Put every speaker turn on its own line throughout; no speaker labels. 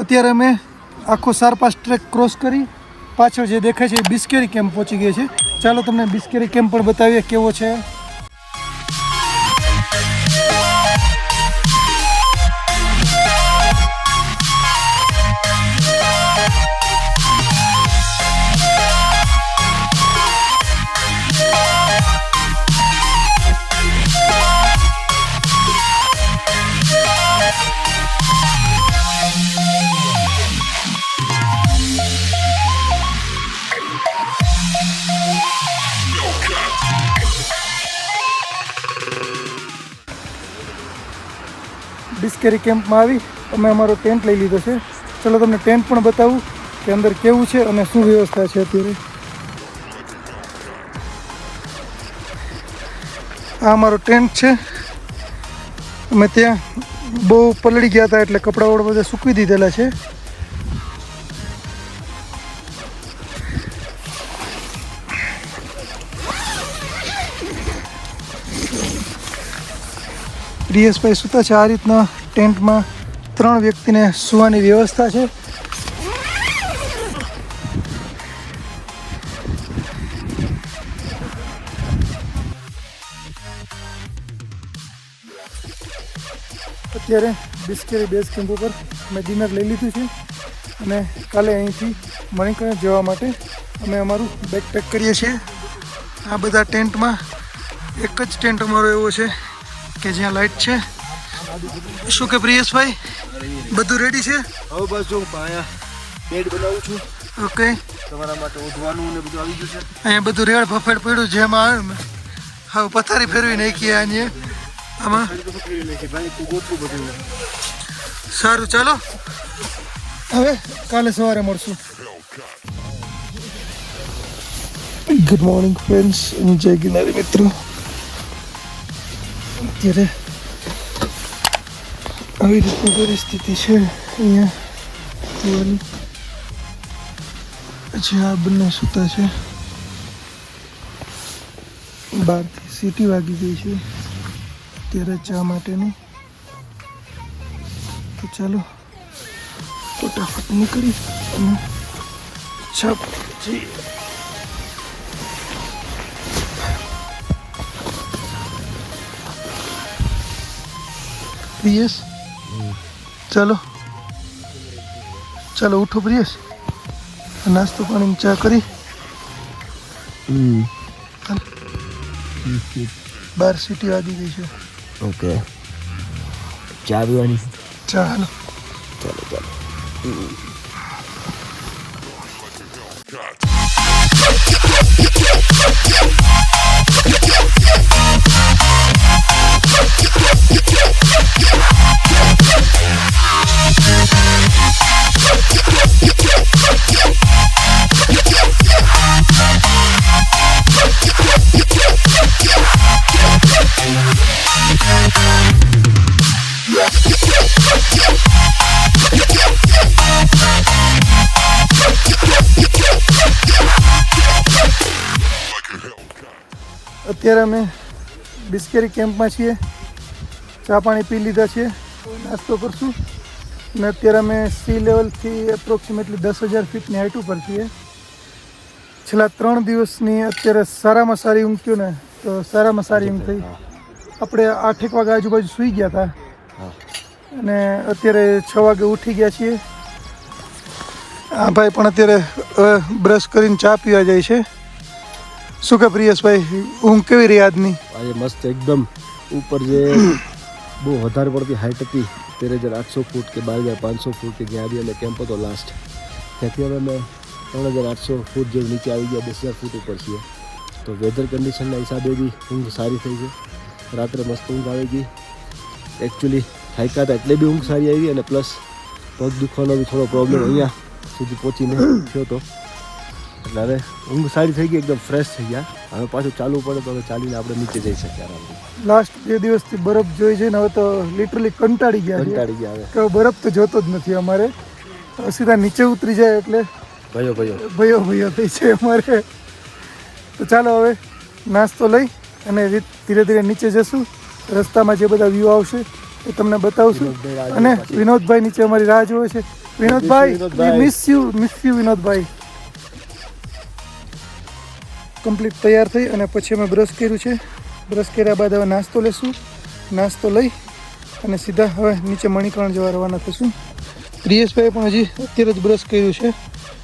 અત્યારે અમે આખો 4-5 ટ્રેક ક્રોસ કરી પાછળ જે દેખાય છે બિસ્કેરી કેમ્પ પહોંચી ગયા છે. ચાલો તમને બિસ્કેરી કેમ્પ પણ બતાવીએ કેવો છે. બિસ્કેરી કેમ્પમાં આવી અમે અમારો ટેન્ટ લઈ લીધો છે. ચલો તમને ટેન્ટ પણ બતાવું કે અંદર કેવું છે અને શું વ્યવસ્થા છે. અત્યારે આ અમારો ટેન્ટ છે. અમે ત્યાં બહુ પલળી ગયા હતા એટલે કપડાં બધા સૂકવી દીધેલા છે. પ્રિયેશભાઈ સૂતા છે. આ રીતના ટેન્ટમાં 3 વ્યક્તિને સૂવાની વ્યવસ્થા છે. અત્યારે બિસ્કેરી બેઝ કેમ્પ ઉપર મેં ડિનર લઈ લીધું છે અને કાલે અહીંથી મણિકર્ણ જવા માટે અમે અમારું બેગ પેક કરીએ છીએ. આ બધા ટેન્ટમાં એક જ ટેન્ટ અમારો એવો છે કે જ્યાં લાઇટ છે. શું કે પ્રિયેશભાઈ બધું રેડી છે?
હવે બસ જો પાયા બેડ બનાવું છું.
ઓકે,
તમારા માટે ઓઢવાનું ને બધું આવી ગયું છે.
અહીંયા બધું રેડ ફફેડ પડ્યું જેમાં આવે ને હવે પથારી ફેરવી નાખીએ અહીંયા આમાં. સારું, ચાલો હવે કાલે સવારે મળશું. ગુડ મોર્નિંગ ફ્રેન્ડ્સ, જય ગિરનારી મિત્રો. અત્યારે આવી રીતની પરિસ્થિતિ છે અહીંયા જોવાની. પછી આ બંને સૂતા છે. 12 સીટી વાગી ગઈ છે અત્યારે ચા માટેની. તો ચાલો ફટાફટ નીકળી અને ચા જઈએ. પ્રિયેશ ચાલો ચાલો ઉઠો પ્રિયેશ, નાસ્તો પાણી ચા કરી. 12 સીટી વાગી ગઈ છે.
ઓકે, ચા પીવાની.
ચાલો
ચાલો ચાલો.
અત્યારે અમે બિસ્કેરી કેમ્પમાં છીએ. ચા પાણી પી લીધા છે, નાસ્તો કરશું. અને અત્યારે અમે સી લેવલથી એપ્રોક્સિમેટલી 10,000 ફીટની હાઈટ ઉપર છીએ. છેલ્લા 3 દિવસની અત્યારે સારામાં સારી ઊંઘ થયો ને તો સારામાં સારી ઊંઘ થઈ. આપણે 8 વાગે આજુબાજુ સૂઈ ગયા હતા અને અત્યારે 6 વાગે ઉઠી ગયા છીએ. આ ભાઈ પણ અત્યારે બ્રશ કરીને ચા પીવા જાય છે. શું કે પ્રિયેશભાઈ ઊંઘ કેવી રહી આજની?
આજે મસ્ત એકદમ. ઉપર જે બહુ વધારે પડતી હાઈટ હતી 13,800 ફૂટ કે 12,500 ફૂટ કે જ્યાં બી અમે કેમ્પ હતો લાસ્ટ, ત્યાંથી હવે અમે 3,800 ફૂટ જેવું નીચે આવી ગયા. 10,000 ફૂટ ઉપર છીએ. તો વેધર કન્ડિશનના હિસાબે બી ઊંઘ સારી થઈ છે. રાત્રે મસ્ત ઊંઘ આવી ગઈ. એકચ્યુઅલી થાક્યા હતા એટલે બી ઊંઘ સારી આવી અને પ્લસ પગ દુખવાનો બી થોડો પ્રોબ્લેમ અહીંયા સુધી પહોંચીને થયો હતો. એટલે હવે ઊંઘ સારી થઈ ગઈ, એકદમ ફ્રેશ થઈ ગયા. હવે પાછું ચાલવું પડે તો હવે ચાલીને આપણે નીચે જઈ શકીએ આરામથી.
લાસ્ટ 2 દિવસથી બરફ જોઈ જઈને હવે તો લિટરલી કંટાળી ગયા. હવે બરફ તો જોતો જ નથી અમારે. સીધા નીચે ઉતરી જાય એટલે ભયો થઈ છે અમારે. તો ચાલો હવે નાસ્તો લઈ અને ધીરે ધીરે નીચે જશું. રસ્તામાં જે બધા વ્યૂ આવશે એ તમને બતાવશું. અને વિનોદભાઈ નીચે અમારી રાહ જોવે છે. Vinodbhai
Vinodbhai.
Miss you Vinodbhai. Complete તૈયાર થઈ અને પછી અમે બ્રશ કર્યું છે. બ્રશ કર્યા બાદ હવે નાસ્તો લેશું. નાસ્તો લઈ અને સીધા હવે નીચે મણિકર્ણ જવા રવાના થશું. પ્રિયેશભાઈ પણ હજી અત્યારે જ બ્રશ કર્યું છે.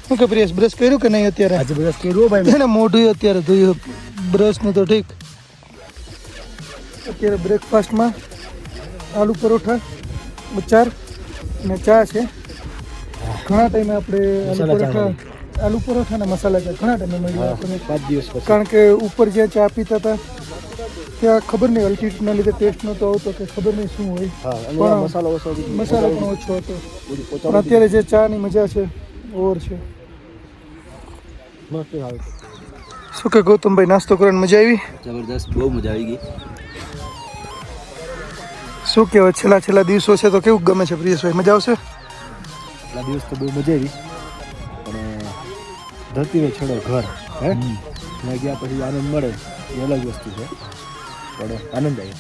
શું કે પ્રિયેશ બ્રશ કર્યું કે નહીં અત્યારે?
આજે બ્રશ કર્યો ભાઈ.
એને મોઢું અત્યારે ધોયું, બ્રશનું તો ઠીક. અત્યારે બ્રેકફાસ્ટમાં આલુ પરોઠા, અચાર અને ચા છે. ઘણા ટાઈમે આપણે આલુ પરોઠા અને મસાલા ચા ઘણા ટાઈમે મળ્યું આપણને.
5 દિવસ પછી.
કારણ કે ઉપર જ્યાં ચા પીતા હતા ત્યાં ખબર નહીં અલ્ટીટ્યુડના લીધે ટેસ્ટ નહોતો આવતો કે ખબર નહીં શું હોય.
હા, અને
પણ
આ મસાલો ઓછો હતો.
મસાલો પણ ઓછો હતો.
બધું
પણ
પોચાડી
અત્યારે જે ચાની મજા છે ઓર છે.
મસ્ત આવે.
શું કે ગૌતમભાઈ, નાસ્તો કરવાની મજા આવી?
જબરદસ્ત, બહુ મજા આવી ગઈ.
શું કહેવાય, છેલ્લા દિવસો છે તો કેવું ગમે છે પ્રિયેશભાઈ? મજા આવશે?
આ દિવસ તો બહુ મજા આવી. અને ધરતીનો છેડો ઘર હે ત્યાં ગયા પછી આનંદ મળે એ અલગ વસ્તુ છે, પણ આનંદ આવે.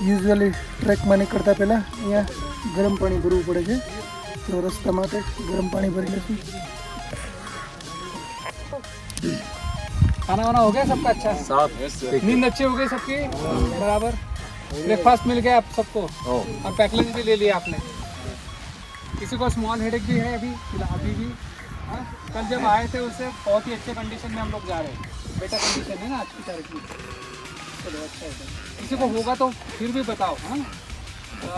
યુઝ્યુઅલી ટ્રેકમાં નીકળતા પહેલાં અહીંયા ગરમ પાણી ભરવું પડે છે, તો રસ્તા માટે ગરમ પાણી ભરી લઈશું.
खाना वाना हो गया सबका? अच्छा, नींद अच्छी हो गई सबकी बराबर? ब्रेकफास्ट मिल गया आप सबको और पैकेज भी ले लिया आपने? किसी को स्मॉल हेडेक भी है अभी अभी भी? हाँ, कल जब आए थे उससे बहुत ही अच्छे कंडीशन में हम लोग जा रहे हैं, बेटर कंडीशन है ना आज की तारीख में. चलो अच्छा है. किसी को होगा तो फिर भी बताओ. हाँ,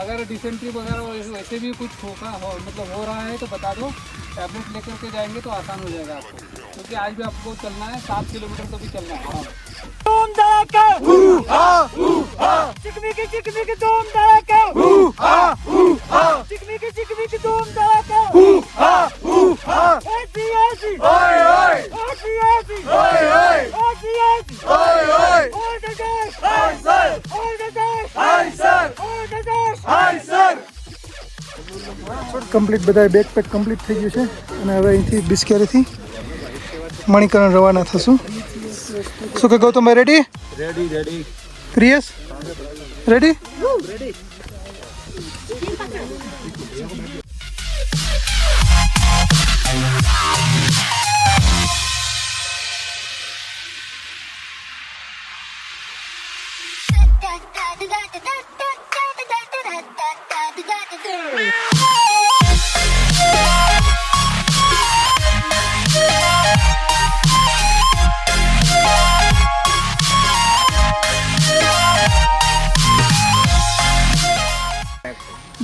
अगर डिसेंट्री वगैरह वैसे भी कुछ होगा मतलब हो रहा है तो बता दो, टैबलेट लेकर के जाएंगे तो आसान हो जाएगा आपको, क्योंकि आज भी आपको चलना है 7 किलोमीटर तो भी चलना है.
धूम धड़ाका चिकमिकी चिकमिकी धूम धड़ाका चिकमिकी धूम धड़ाका ऐसी ऐसी ओए ओए ऐसी ऐसी ओए ओए ऐसी ऐसी ओए ओए all the dash hi sir all the dash hi sir all the dash hi sir.
Complete બધા બેકપેક કમ્પ્લીટ થઈ ગયું છે અને હવે અહીંથી બિસ્કેરીથી મણિકર્ણ રવાના થશું. શું કે ગૌતમભાઈ, રેડી?
રેડી.
પ્રિયેશ રેડી?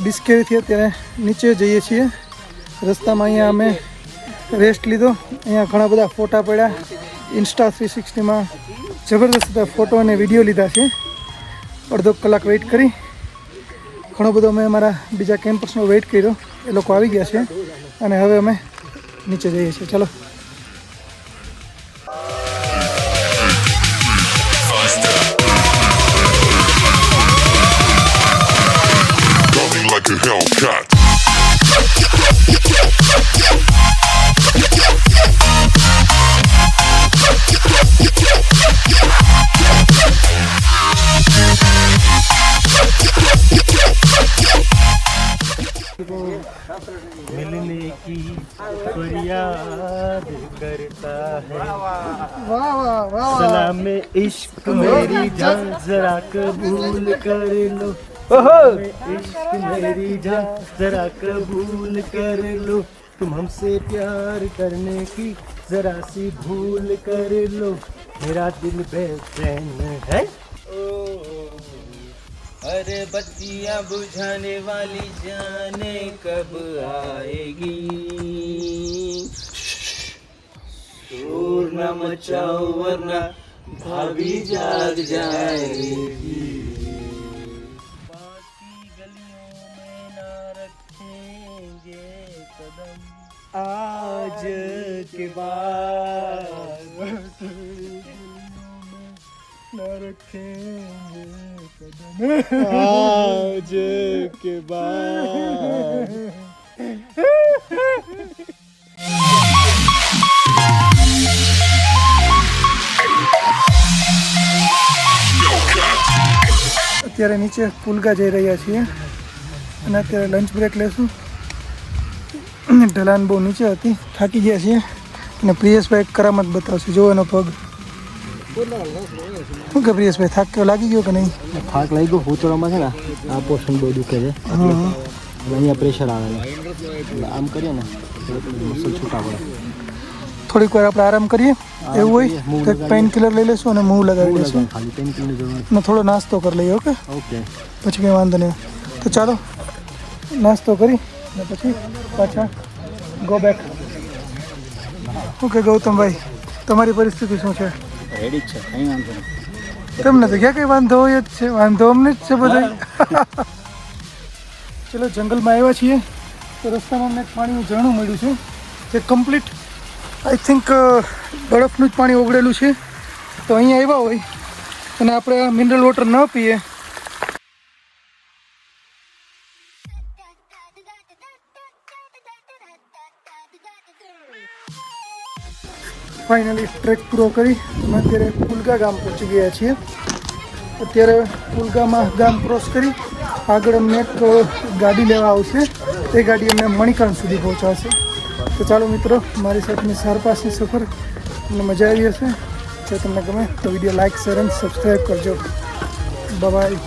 બિસ્કેરીથી અત્યારે નીચે જઈએ છીએ. રસ્તામાં અહીંયા અમે રેસ્ટ લીધો. અહીંયા ઘણા બધા ફોટા પડ્યા. ઇન્સ્ટા 360માં જબરદસ્ત ફોટો અને વિડીયો લીધા છે. અડધો કલાક વેઇટ કરી. ઘણો બધો અમે અમારા બીજા કેમ્પસનો વેઇટ કર્યો. એ લોકો આવી ગયા છે અને હવે અમે નીચે જઈએ છીએ. ચલો.
Like a Hellcat.
मिलने की फरियाद करता है
વાહ વાહ વાહ.
सलाम इश्क मेरी जान जरा कबूल कर लो इश्क मेरी जान जरा कबूल कर लो तुम हमसे प्यार करने की जरा सी भूल कर लो मेरा दिल बेचैन है. अरे बत्तियां बुझाने वाली जाने कब आएगी शोर न मचाओ वरना भाभी जाग जाएगी बाकी गलियों में ना रखेंगे कदम आज के बाद
ન રખેંગે કદમ.
आज के बाद
અત્યારે નીચે પુલગા જઈ રહ્યા છીએ અને અત્યારે લંચ બ્રેક લેશું. ઢલાન બહુ નીચે હતી, થાકી ગયા છીએ અને પ્રિયેશભાઈ એક કરામત બતાવશે. જો એનો પગ. શું કે પ્રિયેશભાઈ, થાક કેવો લાગી ગયો કે નહીં?
થાક લાગ્યો. ઉતરવામાં છે ને આ પોર્શન બહુ દુખે છે અને અહીંયા પ્રેશર આવે છે. એટલે આમ કરીએ ને મસલ છૂટા પડે.
થોડીક વાર આપણે આરામ કરીએ, એવું હોય તો પેઇન કિલર લઈ લેશું અને મૂવ લગાવી લઈશું
ખાલી પેન કિલરની જરૂર
અને થોડો નાસ્તો કરી લઈએ. Okay,
okay.
પછી કંઈ વાંધો નહીં. તો ચાલો નાસ્તો કરી અને પછી પાછા ગો બેક. ઓકે ગૌતમભાઈ, તમારી પરિસ્થિતિ શું છે?
રેડી જ છે, કંઈ વાંધો નહીં.
તમને તો ક્યાં કંઈ વાંધો હોય જ છે, વાંધો અમને જ છે બધા. ચલો જંગલમાં આવ્યા છીએ તો રસ્તામાં અમને એક પાણીનું ઝરણું મળ્યું છે જે કમ્પ્લીટ આઈ થિંક બરફનું જ પાણી ઓગળેલું છે. તો અહીંયા આવ્યા હોય અને આપણે આ મિનરલ વોટર ન પીએ ફાઇનલી ટ્રેક પૂરો કરી અમે અત્યારે પુલગા ગામ પહોંચી ગયા છીએ. અત્યારે પુલગામાં ગામ ક્રોસ કરી આગળ અમને એક ગાડી લેવા આવશે. તે ગાડી અમને મણિકર્ણ સુધી પહોંચાડશે. તો ચાલો મિત્રો, મારી સાથેની સારપાસની સફર તમને મજા આવી હશે. જો તમને ગમે તો વિડીયો લાઇક, શેર અને સબસ્ક્રાઈબ કરજો. બાય.